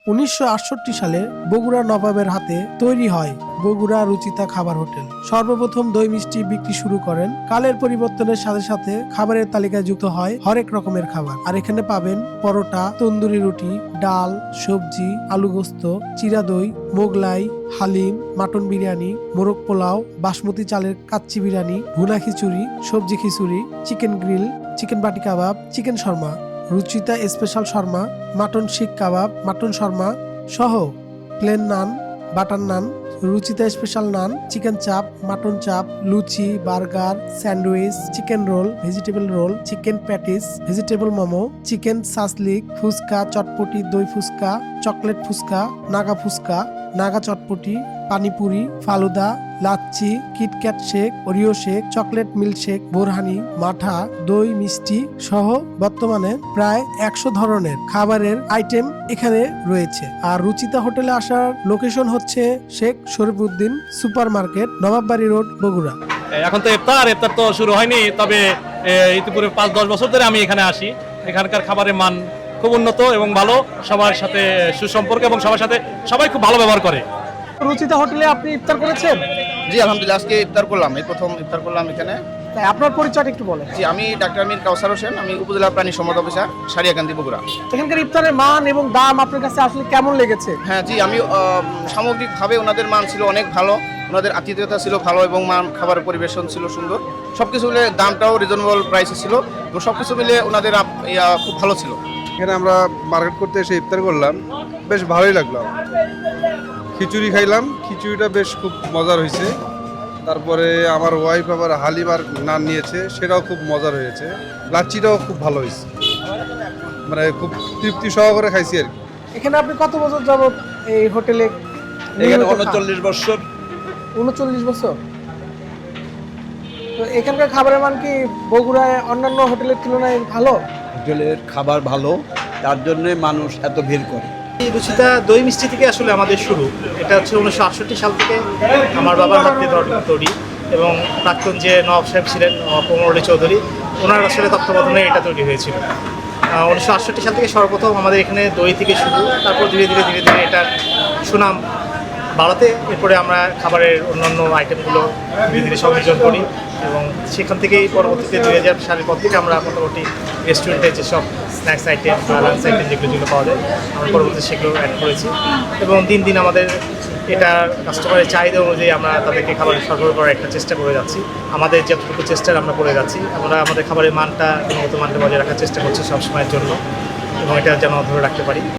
1968 সালে বগুড়া নবাবের হাতে তৈরি হয় বগুড়া রুচিতা খাবার হোটেল। সর্বপ্রথম দই মিষ্টি বিক্রি শুরু করেন। কালের পরিবর্তনের সাথে সাথে খাবারের তালিকায় যুক্ত হয় হরেক রকমের খাবার। আর এখানে পাবেন পরোটা, তন্দুরি রুটি, ডাল, সবজি, আলু গোস্ত, চিরা দই, মোগলাই, হালিম, মাটন বিরিয়ানি, মোরগ পোলাও, বাসমতি চালের কাচ্চি বিরিয়ানি, ভুনা খিচুড়ি, সবজি খিচুড়ি, chicken grill, chicken boti kebab, chicken shawarma, Ruchita special shawarma, mutton seekh kebab, mutton shawarma সহ plain naan, butter naan, Ruchita special naan, chicken chaap, mutton chaap, luchi, burger, sandwich, chicken roll, vegetable roll, chicken patties, vegetable momo, chicken shashlik, fuchka, chotpoti, দই fuchka, chocolate fuchka, Naga fuchka, Naga chotpoti, panipuri, falooda, lassi, KitKat shake, Oreo shake, chocolate milk shake, borhani, মাঠা, দই মিষ্টি সহ বর্তমানে প্রায় 100 ধরনের খাবারের আইটেম এখানে রয়েছে। আর রুচিতা হোটেলে আসার লোকেশন হচ্ছে Sheikh Sharifuddin super market, Nawabbari road, Bogura. এখন তো ইফতার তো শুরু হয়নি, তবে ইতিপূর্বে 5-10 বছর ধরে আমি এখানে আসি। এখানকার খাবারের মান খুব উন্নত এবং ভালো, সবার সাথে সুসম্পর্ক এবং সবার সাথে সবাই খুব ভালো ব্যবহার করে। রুচিতা হোটেলে আপনি ইফতার করেছেন? জি আলহামদুলিল্লাহ, আজকে ইফতার করলাম, এই প্রথম ইফতার করলাম এখানে। তাই আপনার পরিচয়টা একটু বলেন। জি, আমি ডাক্তার মীর কাউসার হোসেন, আমি উপজেলা প্রাণী সম্পদ অফিসার, সারিয়াকান্দি, বগুড়া। এখানকার ইফতারের মান এবং দাম আপনার কাছে আসলে কেমন লেগেছে? হ্যাঁ জি, আমি সামগ্রিকভাবে ওনাদের মান ছিল অনেক ভালো, ওনাদের আতিথেয়তা ছিল ভালো এবং খাবারের পরিবেশন ছিল সুন্দর। সব কিছু মিলে দামটাও রিজনেবল প্রাইসে ছিল, তো সব কিছু মিলে ওনাদের খুব ভালো ছিল। এখানে আমরা মার্কেট করতে এসে ইফতার করলাম, বেশ ভালোই লাগলো। খিচুড়ি খাইলাম, খিচুড়িটা বেশ খুব মজার হয়েছে। তারপরে আমার ওয়াইফ আবার হালিম আর নান নিয়েছে, সেটাও খুব মজার হয়েছে। লাচ্ছিটাও খুব ভালো হয়েছে, মানে খুব তৃপ্তি সহকারে খাইছি আর কি। এখানে আপনি কত বছর যাবত এই হোটেলে? এখানে 39 বছর। 39 বছর। তো এখানকার খাবারের মান কি বগুড়ায় অন্যান্য হোটেলের তুলনায় ভালো? হোটেলের খাবার ভালো, তার জন্য মানুষ এত ভিড় করে। এই রুচিতা দই মিষ্টি থেকে আসলে আমাদের শুরু। এটা হচ্ছে 1968 সাল থেকে আমার বাবার হাতে তৈরি, এবং প্রাক্তন যে নবাব সাহেব ছিলেন কোমর আলী চৌধুরী, ওনার আসলে তত্ত্বাবধানে এটা তৈরি হয়েছিল। 1968 সাল থেকে সর্বপ্রথম আমাদের এখানে দই থেকে শুরু, তারপর ধীরে ধীরে এটার সুনাম বাড়াতে এরপরে আমরা খাবারের অন্যান্য আইটেমগুলো ধীরে ধীরে সংযোজন করি, এবং সেখান থেকেই পরবর্তীতে 2000 সালের পর থেকে আমরা মোটামুটি রেস্টুরেন্টে যেসব স্ন্যাক্স আইটেম বা লাঞ্চ আইটেম যেগুলো পাওয়া যায় আমরা পরবর্তীতে সেগুলো অ্যাড করেছি, এবং দিন দিন আমাদের এটা কাস্টমারের চাহিদা অনুযায়ী আমরা তাদেরকে খাবার সরবরাহ করার একটা চেষ্টা করে যাচ্ছি। আমাদের যতটুকু চেষ্টা আমরা করে যাচ্ছি, আমরা আমাদের খাবারের মানটা গুণগত মানটা বজায় রাখার চেষ্টা করছি সবসময়ের জন্য, এবং এটা যেন ধরে রাখতে পারি।